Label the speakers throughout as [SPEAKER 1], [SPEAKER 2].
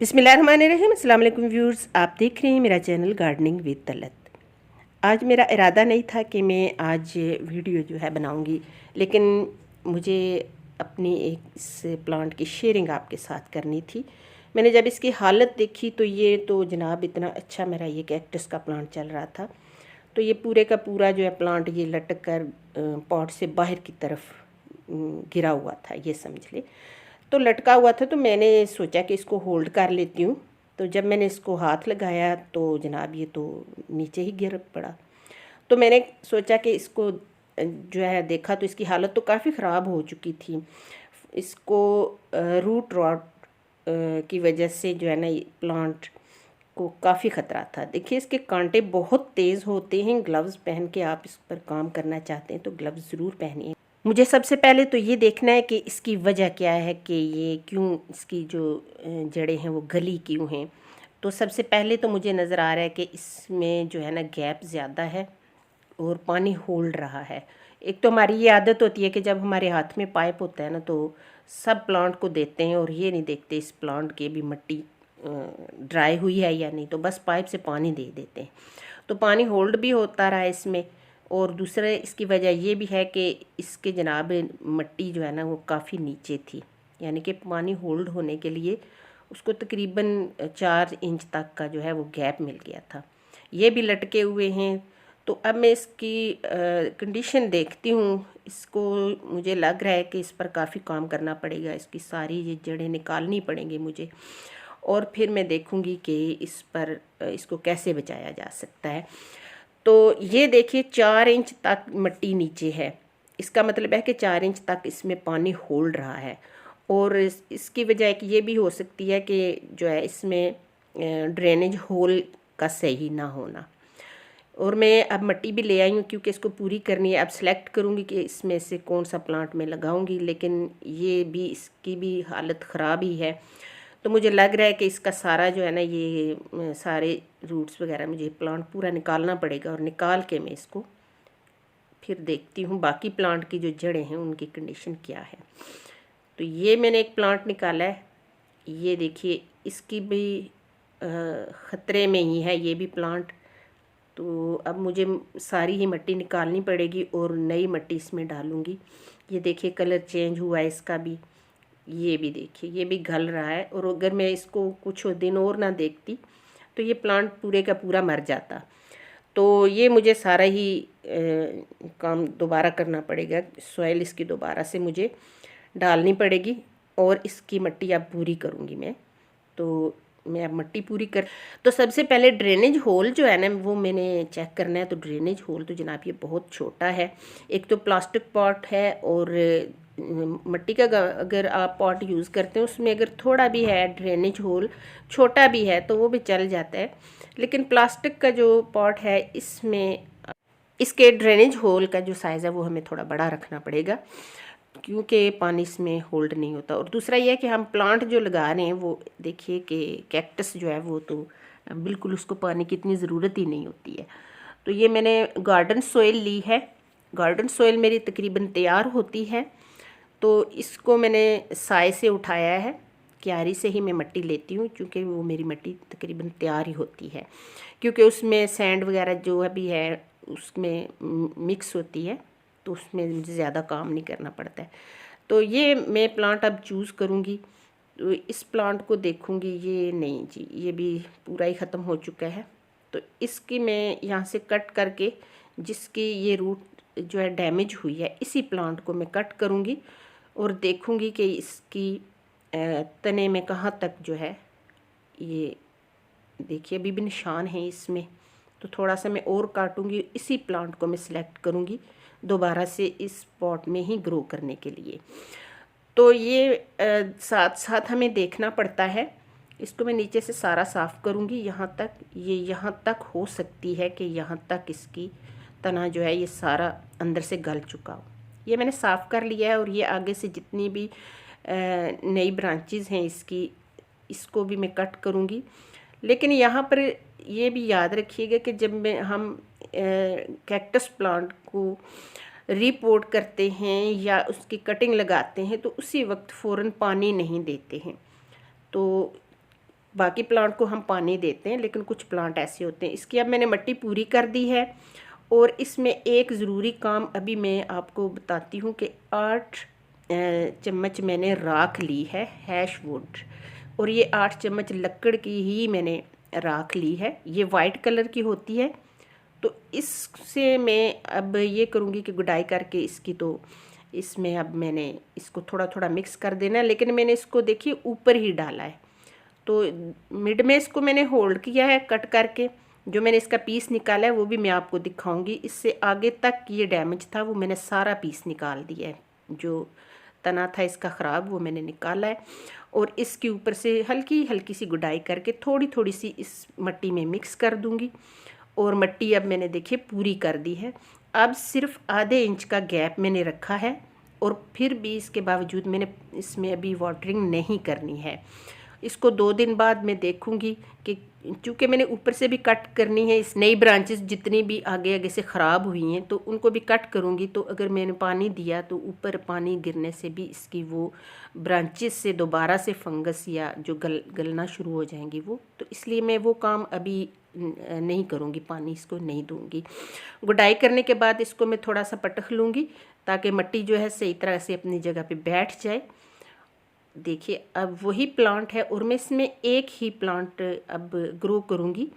[SPEAKER 1] बिस्मिल्लाहिर्रहमानिर्रहीम। अस्सलाम वालेकुम व्यूअर्स, आप देख रहे हैं मेरा चैनल गार्डनिंग विद तलत। आज मेरा इरादा नहीं था कि मैं आज वीडियो जो है बनाऊंगी, लेकिन मुझे अपनी एक इस प्लांट की शेयरिंग आपके साथ करनी थी। मैंने जब इसकी हालत देखी तो ये तो जनाब इतना अच्छा मेरा ये कैक्टस का प्लांट चल रहा था। तो ये पूरे का पूरा जो है प्लांट ये लटक कर पॉट से बाहर की तरफ गिरा हुआ था, ये समझ ले। तो लटका हुआ था, तो मैंने सोचा कि इसको होल्ड कर लेती हूँ। तो जब मैंने इसको हाथ लगाया तो जनाब ये तो नीचे ही गिर पड़ा। तो मैंने सोचा कि इसको जो है देखा तो इसकी हालत तो काफ़ी ख़राब हो चुकी थी। इसको रूट रॉट की वजह से जो है ना प्लांट को काफ़ी ख़तरा था। देखिए इसके कांटे बहुत तेज़ होते हैं। ग्लव्स पहन के आप इस पर काम करना चाहते हैं तो ग्लव्स ज़रूर पहनिए। मुझे सबसे पहले तो ये देखना है कि इसकी वजह क्या है, कि ये क्यों इसकी जो जड़ें हैं वो गली क्यों हैं। तो सबसे पहले तो मुझे नज़र आ रहा है कि इसमें जो है ना गैप ज़्यादा है और पानी होल्ड रहा है। एक तो हमारी ये आदत होती है कि जब हमारे हाथ में पाइप होता है ना तो सब प्लांट को देते हैं और ये नहीं देखते इस प्लांट के भी मिट्टी ड्राई हुई है या नहीं, तो बस पाइप से पानी दे देते हैं। तो पानी होल्ड भी होता रहा इसमें। और दूसरे इसकी वजह ये भी है कि इसके जनाब मिट्टी जो है ना वो काफ़ी नीचे थी, यानी कि पानी होल्ड होने के लिए उसको तकरीबन 4 इंच तक का जो है वो गैप मिल गया था। ये भी लटके हुए हैं। तो अब मैं इसकी कंडीशन देखती हूँ। इसको मुझे लग रहा है कि इस पर काफ़ी काम करना पड़ेगा, इसकी सारी ये जड़ें निकालनी पड़ेंगी मुझे, और फिर मैं देखूँगी कि इस पर इसको कैसे बचाया जा सकता है। तो ये देखिए 4 इंच तक मिट्टी नीचे है। इसका मतलब है कि 4 इंच तक इसमें पानी होल्ड रहा है। और इसकी वजह एक ये भी हो सकती है कि जो है इसमें ड्रेनेज होल का सही ना होना। और मैं अब मिट्टी भी ले आई हूँ क्योंकि इसको पूरी करनी है। अब सेलेक्ट करूँगी कि इसमें से कौन सा प्लांट मैं लगाऊँगी, लेकिन ये भी इसकी भी हालत ख़राब ही है। तो मुझे लग रहा है कि इसका सारा जो है ना ये सारे रूट्स वगैरह मुझे प्लांट पूरा निकालना पड़ेगा, और निकाल के मैं इसको फिर देखती हूँ बाकी प्लांट की जो जड़ें हैं उनकी कंडीशन क्या है। तो ये मैंने एक प्लांट निकाला है, ये देखिए इसकी भी ख़तरे में ही है ये भी प्लांट। तो अब मुझे सारी ही मिट्टी निकालनी पड़ेगी और नई मिट्टी इसमें डालूँगी। ये देखिए कलर चेंज हुआ है इसका भी। ये भी देखिए ये भी गल रहा है, और अगर मैं इसको कुछ दिन और ना देखती तो ये प्लांट पूरे का पूरा मर जाता। तो ये मुझे सारा ही काम दोबारा करना पड़ेगा। सॉइल इसकी दोबारा से मुझे डालनी पड़ेगी और इसकी मिट्टी अब पूरी करूँगी मैं। तो मैं अब मिट्टी पूरी कर, तो सबसे पहले ड्रेनेज होल जो है ना वो मैंने चेक करना है। तो ड्रेनेज होल तो जनाब ये बहुत छोटा है। एक तो प्लास्टिक पॉट है, और मिट्टी का अगर आप पॉट यूज़ करते हैं उसमें अगर थोड़ा भी है ड्रेनेज होल छोटा भी है तो वो भी चल जाता है। लेकिन प्लास्टिक का जो पॉट है इसमें इसके ड्रेनेज होल का जो साइज़ है वो हमें थोड़ा बड़ा रखना पड़ेगा, क्योंकि पानी इसमें होल्ड नहीं होता। और दूसरा यह है कि हम प्लांट जो लगा रहे हैं वो देखिए कि कैक्टस जो है वो तो बिल्कुल उसको पानी की इतनी ज़रूरत ही नहीं होती है। तो ये मैंने गार्डन सॉइल ली है। गार्डन सॉइल मेरी तकरीबन तैयार होती है, तो इसको मैंने साए से उठाया है। क्यारी से ही मैं मिट्टी लेती हूँ क्योंकि वो मेरी मिट्टी तकरीबन तैयार ही होती है, क्योंकि उसमें सैंड वगैरह जो अभी है उसमें मिक्स होती है, तो उसमें मुझे ज़्यादा काम नहीं करना पड़ता है। तो ये मैं प्लांट अब चूज़ करूँगी। तो इस प्लांट को देखूँगी, ये नहीं जी ये भी पूरा ही ख़त्म हो चुका है। तो इसकी मैं यहाँ से कट करके, जिसकी ये रूट जो है डैमेज हुई है, इसी प्लांट को मैं कट करूँगी और देखूँगी कि इसकी तने में कहाँ तक जो है ये देखिए अभी भी निशान है इसमें। तो थोड़ा सा मैं और काटूँगी, इसी प्लांट को मैं सिलेक्ट करूँगी दोबारा से इस पॉट में ही ग्रो करने के लिए। तो ये साथ साथ हमें देखना पड़ता है। इसको मैं नीचे से सारा साफ़ करूँगी। यहाँ तक ये यहाँ तक हो सकती है कि यहाँ तक इसकी तना जो है ये सारा अंदर से गल चुका हो। ये मैंने साफ़ कर लिया है, और ये आगे से जितनी भी नई ब्रांचेस हैं इसकी, इसको भी मैं कट करूँगी। लेकिन यहाँ पर ये भी याद रखिएगा कि जब हम कैक्टस प्लांट को रीपोर्ट करते हैं या उसकी कटिंग लगाते हैं तो उसी वक्त फ़ौरन पानी नहीं देते हैं। तो बाकी प्लांट को हम पानी देते हैं, लेकिन कुछ प्लांट ऐसे होते हैं। इसकी अब मैंने मिट्टी पूरी कर दी है। और इसमें एक ज़रूरी काम अभी मैं आपको बताती हूँ कि 8 चम्मच मैंने राख ली है, हैश वुड। और ये 8 चम्मच लकड़ की ही मैंने राख ली है, ये वाइट कलर की होती है। तो इससे मैं अब ये करूँगी कि गुडाई करके इसकी, तो इसमें अब मैंने इसको थोड़ा थोड़ा मिक्स कर देना है। लेकिन मैंने इसको देखिए ऊपर ही डाला है, तो मिड में इसको मैंने होल्ड किया है कट करके। जो मैंने इसका पीस निकाला है वो भी मैं आपको दिखाऊंगी। इससे आगे तक ये डैमेज था वो मैंने सारा पीस निकाल दिया है, जो तना था इसका ख़राब वो मैंने निकाला है। और इसके ऊपर से हल्की हल्की सी गुडाई करके थोड़ी थोड़ी सी इस मिट्टी में मिक्स कर दूंगी। और मिट्टी अब मैंने देखिए पूरी कर दी है। अब सिर्फ आधे इंच का गैप मैंने रखा है, और फिर भी इसके बावजूद मैंने इसमें अभी वाटरिंग नहीं करनी है। इसको 2 दिन बाद मैं देखूंगी कि, चूँकि मैंने ऊपर से भी कट करनी है, इस नई ब्रांचेस जितनी भी आगे आगे से ख़राब हुई हैं तो उनको भी कट करूंगी। तो अगर मैंने पानी दिया तो ऊपर पानी गिरने से भी इसकी वो ब्रांचेस से दोबारा से फंगस या जो गलना शुरू हो जाएंगी वो, तो इसलिए मैं वो काम अभी नहीं करूँगी, पानी इसको नहीं दूँगी। गुडाई करने के बाद इसको मैं थोड़ा सा पटक लूँगी ताकि मिट्टी जो है सही तरह से अपनी जगह पे बैठ जाए। देखिए अब वही प्लांट है और मैं इसमें एक ही प्लांट अब ग्रो करूँगी।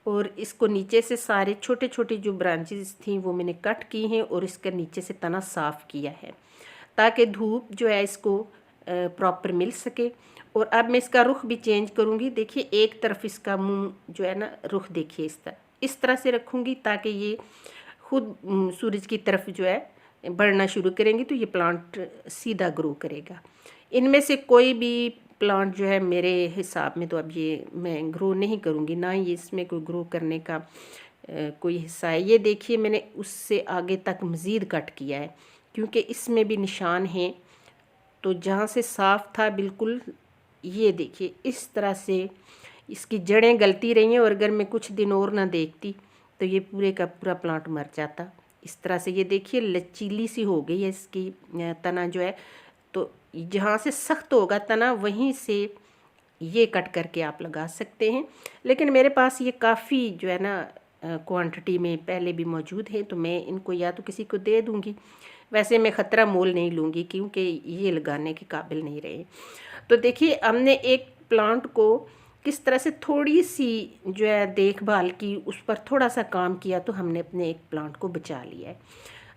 [SPEAKER 1] और इसको नीचे से सारे छोटे छोटे जो ब्रांचेस थी वो मैंने कट की हैं और इसका नीचे से तना साफ़ किया है ताकि धूप जो है इसको प्रॉपर मिल सके। और अब मैं इसका रुख भी चेंज करूँगी। देखिए एक तरफ इसका मुंह जो है ना, रुख देखिए इस तरह से रखूँगी ताकि ये खुद सूरज की तरफ जो है बढ़ना शुरू करेंगी, तो ये प्लांट सीधा ग्रो करेगा। इनमें से कोई भी प्लांट जो है मेरे हिसाब में तो अब ये मैं ग्रो नहीं करूँगी, ना ये इसमें कोई ग्रो करने का कोई हिस्सा है। ये देखिए मैंने उससे आगे तक मज़ीद कट किया है क्योंकि इसमें भी निशान हैं। तो जहाँ से साफ़ था बिल्कुल, ये देखिए इस तरह से इसकी जड़ें गलती रही हैं। और अगर मैं कुछ दिन और ना देखती तो ये पूरे का पूरा प्लांट मर जाता। इस तरह से ये देखिए लचीली सी हो गई है इसकी तना जो है। तो जहाँ से सख्त होगा तना वहीं से ये कट करके आप लगा सकते हैं। लेकिन मेरे पास ये काफ़ी जो है ना क्वांटिटी में पहले भी मौजूद है, तो मैं इनको या तो किसी को दे दूँगी। वैसे मैं ख़तरा मोल नहीं लूँगी क्योंकि ये लगाने के काबिल नहीं रहे। तो देखिए हमने एक प्लांट को किस तरह से थोड़ी सी जो है देखभाल की, उस पर थोड़ा सा काम किया तो हमने अपने एक प्लांट को बचा लिया है।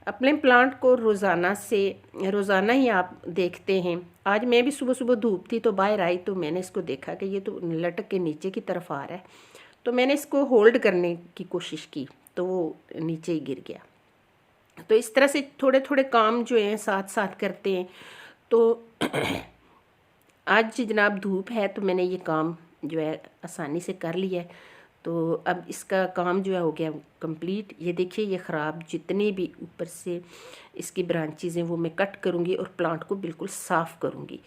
[SPEAKER 1] अपने प्लांट को रोज़ाना ही आप देखते हैं। आज मैं भी सुबह सुबह धूप थी तो बाहर आई तो मैंने इसको देखा कि ये तो लटक के नीचे की तरफ आ रहा है। तो मैंने इसको होल्ड करने की कोशिश की तो वो नीचे ही गिर गया। तो इस तरह से थोड़े थोड़े काम जो हैं साथ साथ करते हैं। तो आज जनाब धूप है तो मैंने ये काम जो है आसानी से कर लिया है। तो अब इसका काम जो है हो गया कंप्लीट। ये देखिए ये ख़राब जितने भी ऊपर से इसकी ब्रांचेज़ हैं वो मैं कट करूँगी और प्लांट को बिल्कुल साफ़ करूँगी।